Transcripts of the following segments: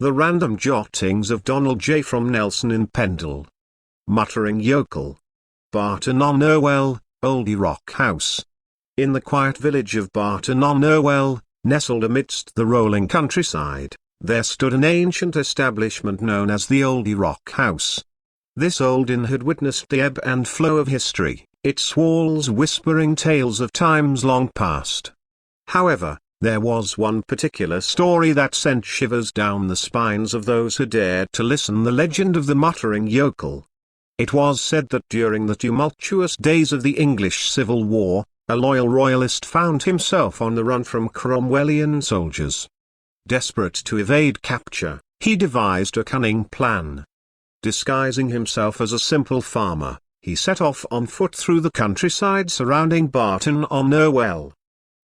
The Random Jottings of Donald J. from Nelson in Pendle. Muttering Yokel Barton on Irwell, Olde Rock House. In the quiet village of Barton on Irwell, nestled amidst the rolling countryside, there stood an ancient establishment known as the Olde Rock House. This old inn had witnessed the ebb and flow of history, its walls whispering tales of times long past. However, there was one particular story that sent shivers down the spines of those who dared to listen: the legend of the Muttering Yokel. It was said that during the tumultuous days of the English Civil War, a loyal royalist found himself on the run from Cromwellian soldiers. Desperate to evade capture, he devised a cunning plan. Disguising himself as a simple farmer, he set off on foot through the countryside surrounding Barton on Irwell.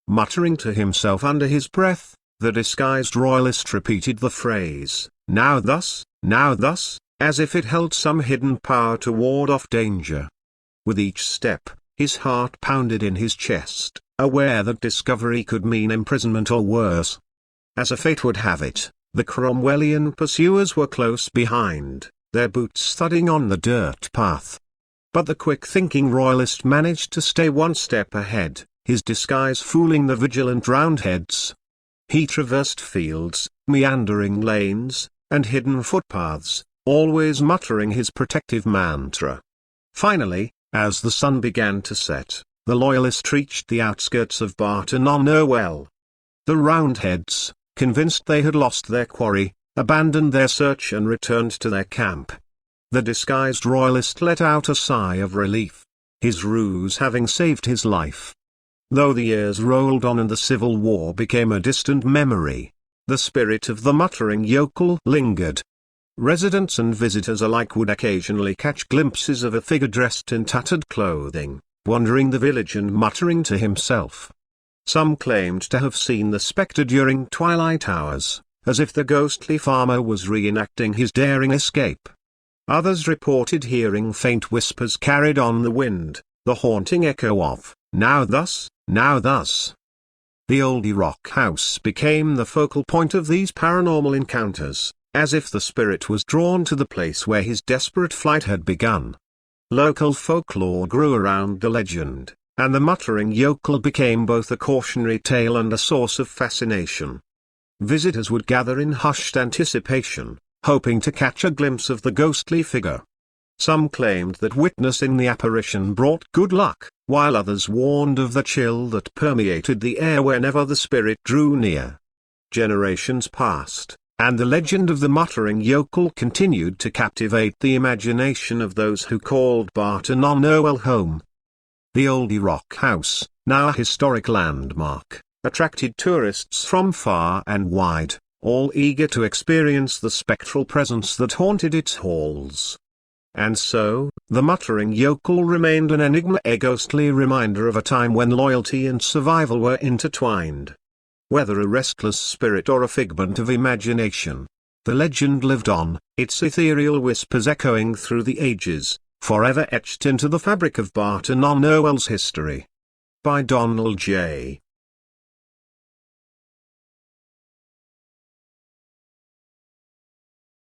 Muttering to himself under his breath, the disguised royalist repeated the phrase, now thus, as if it held some hidden power to ward off danger. With each step, his heart pounded in his chest, aware that discovery could mean imprisonment or worse. As a fate would have it, the Cromwellian pursuers were close behind, their boots thudding on the dirt path. But the quick-thinking royalist managed to stay one step ahead, his disguise fooling the vigilant Roundheads. He traversed fields, meandering lanes, and hidden footpaths, always muttering his protective mantra. Finally, as the sun began to set, the loyalist reached the outskirts of Barton on Irwell. The Roundheads, convinced they had lost their quarry, abandoned their search and returned to their camp. The disguised royalist let out a sigh of relief, his ruse having saved his life. Though the years rolled on and the Civil War became a distant memory, the spirit of the Muttering Yokel lingered. Residents and visitors alike would occasionally catch glimpses of a figure dressed in tattered clothing, wandering the village and muttering to himself. Some claimed to have seen the spectre during twilight hours, as if the ghostly farmer was reenacting his daring escape. Others reported hearing faint whispers carried on the wind, the haunting echo of, now thus, now thus. The Olde Rock House became the focal point of these paranormal encounters, as if the spirit was drawn to the place where his desperate flight had begun. Local folklore grew around the legend, and the Muttering Yokel became both a cautionary tale and a source of fascination. Visitors would gather in hushed anticipation, hoping to catch a glimpse of the ghostly figure. Some claimed that witnessing the apparition brought good luck, while others warned of the chill that permeated the air whenever the spirit drew near. Generations passed, and the legend of the Muttering Yokel continued to captivate the imagination of those who called Barton on Irwell home. The Olde Rock House, now a historic landmark, attracted tourists from far and wide, all eager to experience the spectral presence that haunted its halls. And so, the Muttering Yokel remained an enigma, a ghostly reminder of a time when loyalty and survival were intertwined. Whether a restless spirit or a figment of imagination, the legend lived on, its ethereal whispers echoing through the ages, forever etched into the fabric of Barton on Irwell's history. By Donald J.